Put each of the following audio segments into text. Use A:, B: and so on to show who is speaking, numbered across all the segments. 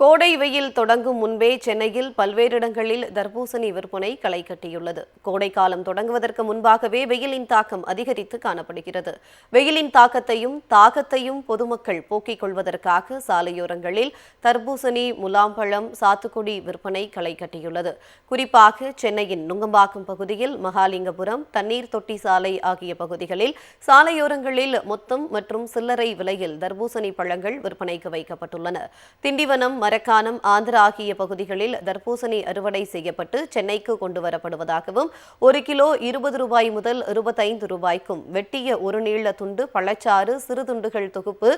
A: கோடை வெயில் தொடங்கும் முன்பே சென்னையில் பல்வேறு இடங்களில் தர்பூசணி விற்பனை களை கட்டியுள்ளது. கோடை காலம் தொடங்குவதற்கு முன்பாகவே வெயிலின் தாக்கம் அதிகரித்து காணப்படுகிறது. வெயிலின் தாகத்தையும் பொதுமக்கள் போக்கிக் கொள்வதற்காக சாலையோரங்களில் தர்பூசணி, முலாம்பழம், சாத்துக்குடி விற்பனை களை கட்டியுள்ளது. குறிப்பாக சென்னையின் நுங்கம்பாக்கம் பகுதியில், மகாலிங்கபுரம், தண்ணீர் தொட்டி சாலை ஆகிய பகுதிகளில் சாலையோரங்களில் மொத்தம் மற்றும் சில்லறை விலையில் தர்பூசணி பழங்கள் விற்பனைக்கு வைக்கப்பட்டுள்ளன. திண்டிவனம், மரக்காணம், ஆந்திரா ஆகிய பகுதிகளில் தர்பூசணி அறுவடை செய்யப்பட்டு சென்னைக்கு கொண்டு வரப்படுவதாகவும், 1 கிலோ 20 ரூபாய் முதல் 25 ரூபாய்க்கும், வெட்டிய ஒரு நீள துண்டு பழச்சாறு, சிறு துண்டுகள் தொகுப்பு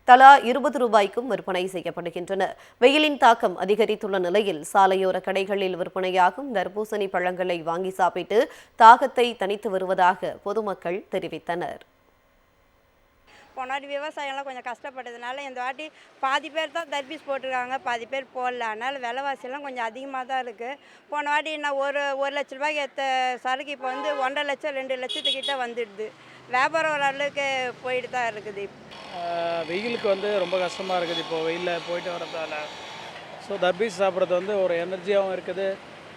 A: தலா 20 ரூபாய்க்கும் விற்பனை செய்யப்படுகின்றன. வெயிலின் தாக்கம் அதிகரித்துள்ள நிலையில் சாலையோர கடைகளில் விற்பனையாகும் தர்பூசணி பழங்களை வாங்கி சாப்பிட்டு தாகத்தை தணித்து வருவதாக பொதுமக்கள் தெரிவித்தனர்.
B: போன வாட்டி விவசாயம்லாம் கொஞ்சம் கஷ்டப்பட்டதுனால இந்த வாட்டி பாதி பேர் தான் தர்பீஸ் போட்டிருக்காங்க, பாதி பேர் போடல. அதனால் விலைவாசியெல்லாம் கொஞ்சம் அதிகமாக தான் இருக்குது. போன வாட்டி நான் ஒரு லட்ச ரூபாய்க்கு ஏற்ற சரக்கு இப்போ வந்து 1.5 லட்சம் 2 லட்சத்துக்கிட்ட வந்துடுது. வியாபாரம் ஒரு அளவுக்கு போயிட்டு தான் இருக்குது.
C: வெயிலுக்கு வந்து ரொம்ப கஷ்டமாக இருக்குது இப்போது வெயிலில் போயிட்டு வரதால. ஸோ தர்பீஸ் சாப்பிட்றது வந்து ஒரு எனர்ஜியாகவும் இருக்குது.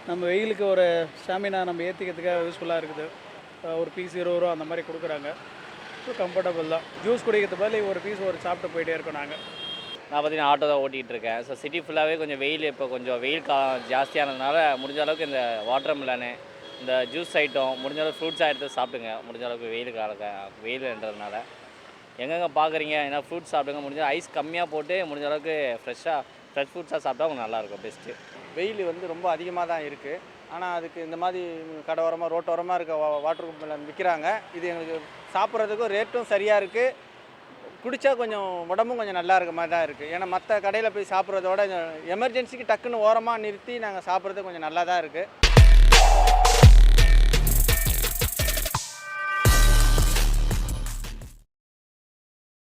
C: நம்ம வெயிலுக்கு ஒரு ஸ்டாமினா நம்ம ஏற்றிக்கிறதுக்காக யூஸ்ஃபுல்லாக இருக்குது. ஒரு பீஸ் 20 ரூபா அந்த மாதிரி கொடுக்குறாங்க. கம்ஃபர்டபுள் தான். ஜூஸ் குடிக்கிறது பதில் ஒரு பீஸ் சாப்பிட்டு போயிட்டே இருக்கோம் நாங்கள்.
D: நான் பார்த்தீங்கன்னா ஆட்டோ தான் ஓட்டிகிட்டு இருக்கேன். ஸோ சிட்டி ஃபுல்லாகவே கொஞ்சம் வெயில், இப்போ கொஞ்சம் வெயில் ஜாஸ்தியானதுனால முடிஞ்ச அளவுக்கு இந்த வாட்டர் மிலனு, இந்த ஜூஸ் ஐட்டம், முடிஞ்ச அளவுக்கு ஃப்ரூட்ஸ் எடுத்து சாப்பிடுங்க. முடிஞ்ச அளவுக்கு வெயிலுன்றதுனால எங்கெங்கே பார்க்குறீங்க ஏன்னா ஃப்ரூட்ஸ் சாப்பிடுங்க. முடிஞ்ச ஐஸ் கம்மியாக போட்டு முடிஞ்ச அளவுக்கு ஃப்ரெஷ் ஃப்ரூட்ஸாக சாப்பிட்டா அவங்க நல்லாயிருக்கும். பெஸ்ட்டு.
E: வெயில் வந்து ரொம்ப அதிகமாக தான் இருக்குது. ஆனால் அதுக்கு இந்த மாதிரி கடோரமாக ரோட்டோரமாக இருக்க வாட்டர் மிலன் விற்கிறாங்க. இது எங்களுக்கு சாப்பிட்றதுக்கும் ரேட்டும் சரியாக இருக்குது. குடித்தா கொஞ்சம் உடம்பும் கொஞ்சம் நல்லா இருக்க மாதிரி தான் இருக்குது. ஏன்னா மற்ற கடையில் போய் சாப்பிட்றதோட எமர்ஜென்சிக்கு டக்குன்னு ஓரமாக நிறுத்தி நாங்கள் சாப்பிட்றது கொஞ்சம் நல்லா தான் இருக்குது.